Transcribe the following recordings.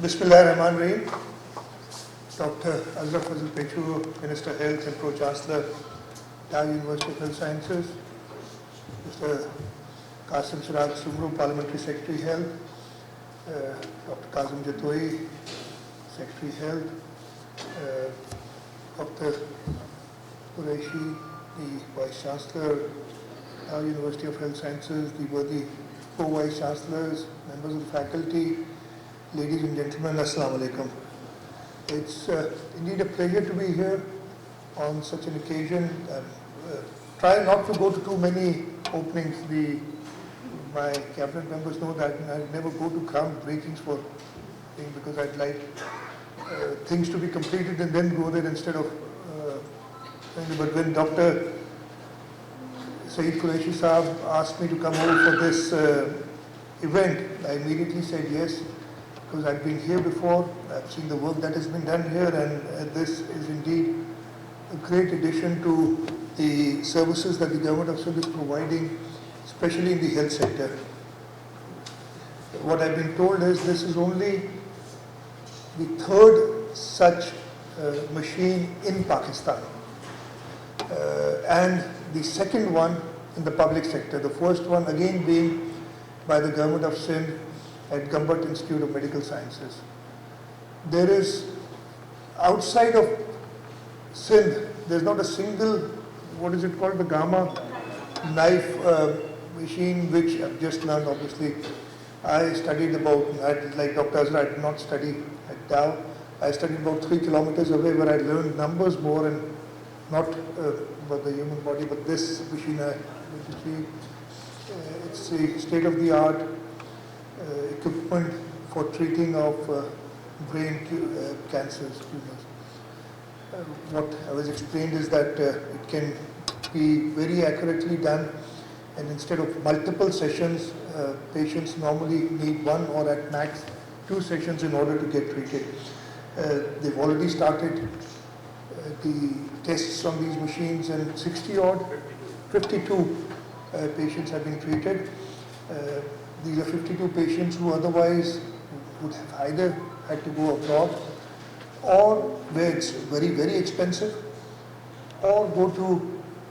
Bismillahirrahmanirrahim. Dr. Ashraf Fazil Pechu, Minister of Health and Pro-Chancellor, Dal University of Health Sciences, Mr. Qasim Chirag Sumru, Parliamentary Secretary Health, Dr. Kazim Jatoi, Secretary Health, Dr. Qureshi, the Vice Chancellor, Dal University of Health Sciences, the worthy Co-Vice Chancellors, members of the faculty, ladies and gentlemen, Assalamu alaikum. It's indeed a pleasure to be here on such an occasion. Try not to go to too many openings. My cabinet members know that I never go to groundbreakings for things because I'd like things to be completed and then go there instead of. But when Dr. Saeed Qureshi Saab asked me to come over for this event, I immediately said yes, because I've been here before, I've seen the work that has been done here, and this is indeed a great addition to the services that the Government of Sindh is providing, especially in the health sector. What I've been told is this is only the third such machine in Pakistan, and the second one in the public sector, the first one again being by the Government of Sindh at Gambut Institute of Medical Sciences. There is, outside of Sindh, there's not a single, what is it called, the Gamma knife machine, which I've just learned, obviously. I studied about, like Dr. Azra, I did not study at Dow. I studied about 3 kilometers away where I learned numbers more and not about the human body, but this machine, it's the state-of-the-art equipment for treating of brain cancers, tumors. What I was explained is that it can be very accurately done, and instead of multiple sessions, patients normally need 1 or at max 2 sessions in order to get treated. They've already started the tests on these machines, and 52 patients have been treated. These are 52 patients who otherwise would have either had to go abroad, or where it's very, very expensive, or go to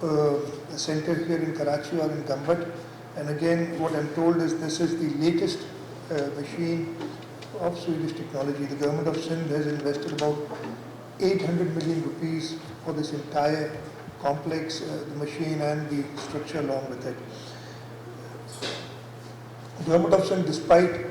a center here in Karachi or in Gambut. And again, what I'm told is this is the latest machine of Swedish technology. The Government of Sindh has invested about 800 million rupees for this entire complex, the machine and the structure along with it. Government of Sindh, despite,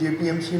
JPMC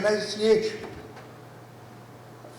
NICH,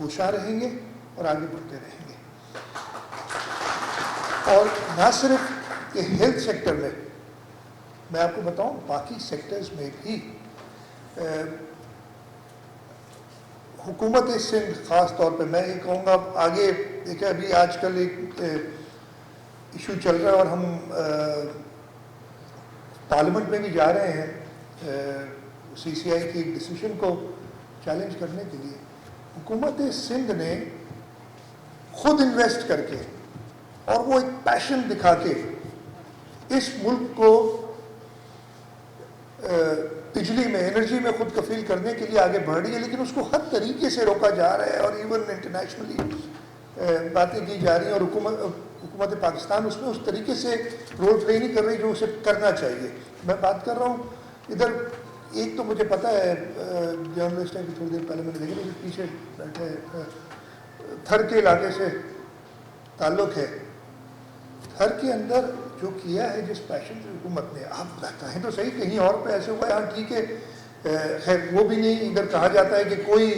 کوشاں رہیں گے اور آگے بڑھتے رہیں گے. اور نہ صرف کہ ہیلتھ سیکٹر میں آپ کو بتاؤں باقی سیکٹرز میں بھی حکومت سندھ خاص طور پہ میں یہ کہوں گا آگے دیکھیں ابھی آج کل ایک ایشو چل رہا ہے اور ہم پارلیمنٹ میں بھی جا رہے ہیں سی سی آئی کی ایک ڈیسیشن کو چیلنج کرنے کے لیے. حکومت سندھ نے خود انویسٹ کر کے اور وہ ایک پیشن دکھا کے اس ملک کو بجلی میں انرجی میں خود کفیل کرنے کے لیے آگے بڑھ رہی ہے, لیکن اس کو ہر طریقے سے روکا جا رہا ہے اور ایون انٹرنیشنلی باتیں کی جا رہی ہیں اور حکومت پاکستان اس میں اس طریقے سے رول پلے نہیں کر رہی جو اسے کرنا چاہیے. میں بات کر رہا ہوں ادھر ایک تو مجھے پتہ ہے جرنلسٹ ہے کہ تھوڑی دیر پہلے میں نے دیکھا کہ پیچھے بیٹھے تھر کے علاقے سے تعلق ہے. تھر کے اندر جو کیا ہے جس پیشن سے حکومت نے, آپ کہیں تو صحیح کہیں اور پہ ایسے ہوا ہے, ہاں ٹھیک ہے خیر وہ بھی نہیں. ادھر کہا جاتا ہے کہ کوئی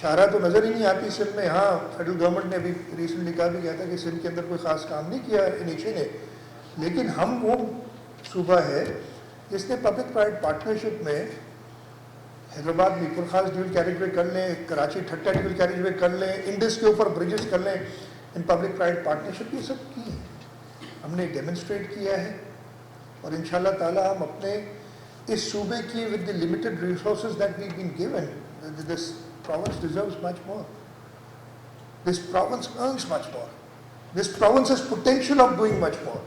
شاہراہ تو نظر ہی نہیں آتی سندھ میں. ہاں فیڈرل گورنمنٹ نے ابھی ریسنٹلی کہا بھی گیا تھا کہ سندھ کے اندر کوئی خاص کام نہیں کیا انیشے نے, لیکن ہم وہ صوبہ ہے جس نے پبلک پرائیویٹ پارٹنرشپ میں حیدرآباد میرپور خاص ڈیول کیریج وے کر لیں, کراچی ٹھٹا ڈیول کیریج وے کر لیں, انڈس کے اوپر بریجز کر لیں, ان پبلک پرائیویٹ پارٹنرشپ یہ سب کی ہے. ہم نے ڈیمونسٹریٹ کیا ہے اور انشاءاللہ تعالی ہم اپنے اس صوبے کی with the limited resources that we been given, this province deserves much more. This province earns much more. This province has potential of doing much more.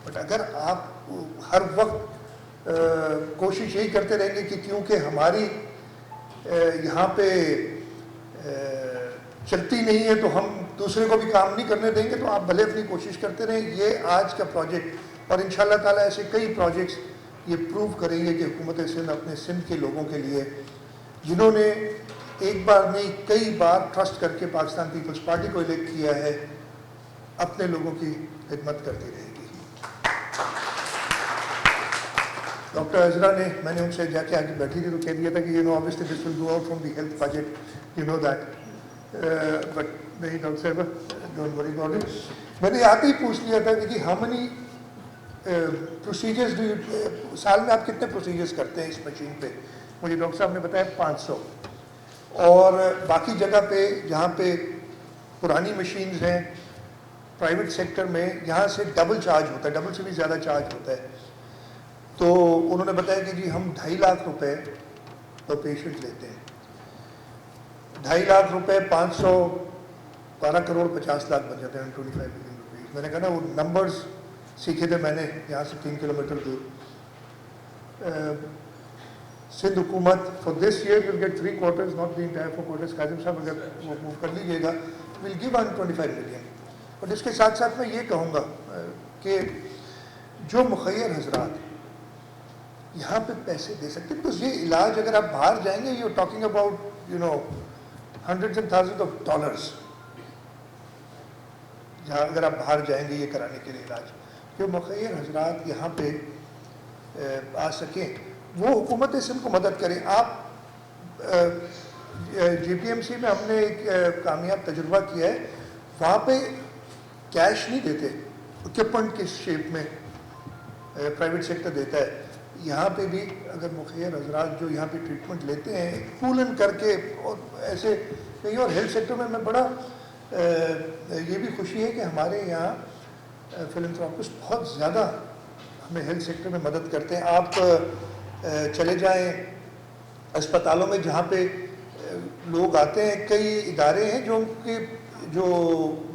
But اگر آپ ہر وقت کوشش یہی کرتے رہیں گے کہ کیونکہ ہماری یہاں پہ چلتی نہیں ہے تو ہم دوسرے کو بھی کام نہیں کرنے دیں گے, تو آپ بھلے اپنی کوشش کرتے رہیں. یہ آج کا پروجیکٹ اور انشاءاللہ تعالیٰ ایسے کئی پروجیکٹس یہ پروو کریں گے کہ حکومت سندھ اپنے سندھ کے لوگوں کے لیے جنہوں نے ایک بار نہیں کئی بار ٹرسٹ کر کے پاکستان پیپلز پارٹی کو الیکٹ کیا ہے, اپنے لوگوں کی خدمت کرتی رہے گی. ڈاکٹر عزرا نے, میں نے ان سے جا کے آگے بیٹھی تھی تو کہہ دیا تھا کہ obviously this will go out from the health budget, you know that. But نہیں ڈاکٹر صاحب, don't worry about it. میں نے آتے ہی پوچھ لیا تھا کہ how many procedures do you, سال میں آپ کتنے پروسیجرز کرتے ہیں اس مشین پہ؟ مجھے ڈاکٹر صاحب نے بتایا 500. اور باقی جگہ پہ جہاں پہ پرانی مشینز ہیں پرائیویٹ سیکٹر میں, یہاں سے ڈبل چارج ہوتا ہے, ڈبل سے بھی زیادہ چارج ہوتا ہے. تو انہوں نے بتایا کہ جی ہم 2.5 لاکھ روپے پر پیشنٹ لیتے ہیں. 2.5 لاکھ روپے 500 12 کروڑ 50 لاکھ بن جاتے ہیں, 25 ملین روپیز. میں نے کہا نا وہ نمبرز سیکھے تھے میں نے یہاں سے 3 کلومیٹر دور. سندھ حکومت for this year will get 3 quarters, not the entire 4 quarters. Qasim صاحب اگر وہ موو کر لیجیے گا ول گیو 125 ملین. اور اس کے ساتھ ساتھ میں یہ کہوں گا کہ جو مخیر حضرات یہاں پہ پیسے دے سکتے ہیں, بکاز یہ علاج اگر آپ باہر جائیں گے, you talking about hundreds and thousands of dollars, جہاں اگر آپ باہر جائیں گے یہ کرانے کے لیے علاج. جو مخیر حضرات یہاں پہ آ سکیں وہ حکومت سندھ کو مدد کریں. آپ جی پی ایم سی میں ہم نے ایک کامیاب تجربہ کیا ہے, وہاں پہ کیش نہیں دیتے, اکوپمنٹ کے شیپ میں پرائیویٹ سیکٹر دیتا ہے. یہاں پہ بھی اگر مخیر حضرات جو یہاں پہ ٹریٹمنٹ لیتے ہیں پولن کر کے اور ایسے کہیں, اور ہیلتھ سیکٹر میں بڑا یہ بھی خوشی ہے کہ ہمارے یہاں فلنتھراپسٹ بہت زیادہ ہمیں ہیلتھ سیکٹر میں مدد کرتے ہیں. آپ چلے جائیں اسپتالوں میں جہاں پہ لوگ آتے ہیں, کئی ادارے ہیں جو ان کے جو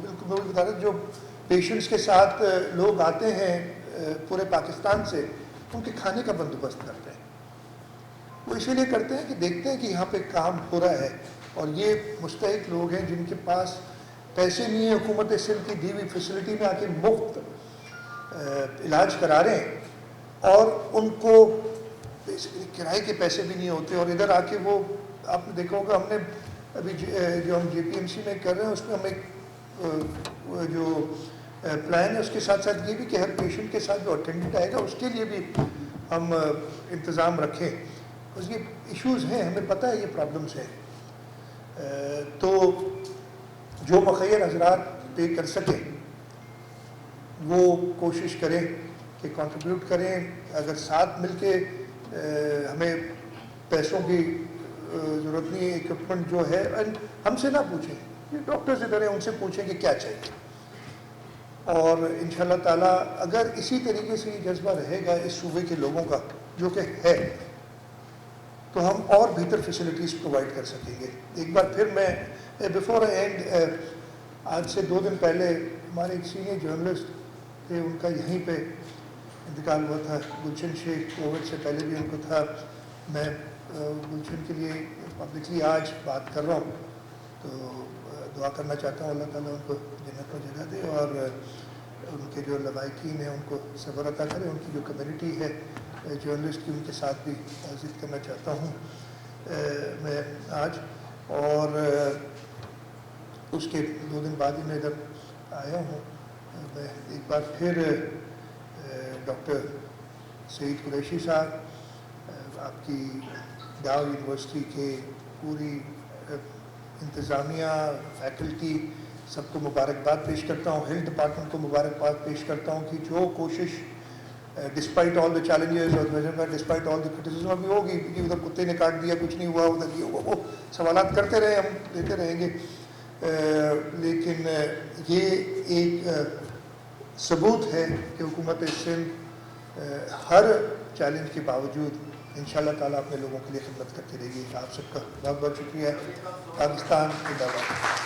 بالکل بتا رہے جو پیشنٹس کے ساتھ لوگ آتے ہیں پورے پاکستان سے, ان کے کھانے کا بندوبست کرتے ہیں. وہ اسی لیے کرتے ہیں کہ دیکھتے ہیں کہ یہاں پہ کام ہو رہا ہے, اور یہ مستحق لوگ ہیں جن کے پاس پیسے نہیں ہیں, حکومت سندھ کی دی ہوئی فیسلٹی میں آ کے مفت علاج کرا رہے ہیں, اور ان کو بیسیکلی کرائے کے پیسے بھی نہیں ہوتے. اور ادھر آ کے وہ آپ نے دیکھا ہوگا, ہم نے ابھی جو ہم جے پی ایم سی میں کر رہے ہیں اس میں ہم ایک جو پلان ہے اس کے ساتھ ساتھ یہ بھی کہ ہر پیشنٹ کے ساتھ جو اٹینڈنٹ آئے گا اس کے لیے بھی ہم انتظام رکھیں. بس یہ ایشوز ہیں, ہمیں پتہ ہے یہ پرابلمس ہیں. تو جو مخیر حضرات پے کر سکیں وہ کوشش کریں کہ کنٹریبیوٹ کریں. اگر ساتھ مل کے ہمیں پیسوں کی ضرورت نہیں ہے, اکوپمنٹ جو ہے ہم سے نہ پوچھیں, یہ ڈاکٹرز ادھر ہیں ان سے پوچھیں کہ کیا چاہیے. اور انشاءاللہ تعالیٰ اگر اسی طریقے سے یہ جذبہ رہے گا اس صوبے کے لوگوں کا جو کہ ہے, تو ہم اور بہتر فیسلٹیز پرووائڈ کر سکیں گے. ایک بار پھر میں بیفور اینڈ, آج سے 2 دن پہلے ہمارے ایک سینئر جرنلسٹ تھے, ان کا یہیں پہ انتقال ہوا تھا. گلشن شیخ, کووڈ سے پہلے بھی ان کو تھا. میں گلشن کے لیے پبلکلی آج بات کر رہا ہوں, تو دعا کرنا چاہتا ہوں اللہ تعالیٰ ان کو جنت میں جگہ دے, اور ان کے جو لوائقین ہیں ان کو صبر عطا کرے. ان کی جو کمیونٹی ہے جرنلسٹ کی, ان کے ساتھ بھی تعزیت کرنا چاہتا ہوں میں آج. اور اس کے 2 دن بعد ہی میں ادھر آیا ہوں. میں ایک بار پھر ڈاکٹر سعید قریشی صاحب, آپ کی ڈاؤ یونیورسٹی کے پوری انتظامیہ, فیکلٹی, سب کو مبارکباد پیش کرتا ہوں. ہیلتھ ڈپارٹمنٹ کو مبارکباد پیش کرتا ہوں کہ جو کوشش ڈسپائٹ آل دا چیلنجز, اور ڈسپائٹ آل دا کرٹیسزم ابھی ہوگی کہ ادھر کتے نے کاٹ دیا, کچھ نہیں ہوا, ادھر یہ ہوا, وہ سوالات کرتے رہے, ہم دیتے رہیں گے. لیکن یہ ایک ثبوت ہے کہ حکومت سندھ ہر چیلنج کے باوجود انشاءاللہ تعالیٰ اپنے لوگوں کے لیے خدمت کرتی رہے گی. آپ سب کا بہت بہت شکریہ. پاکستان زندہ باد.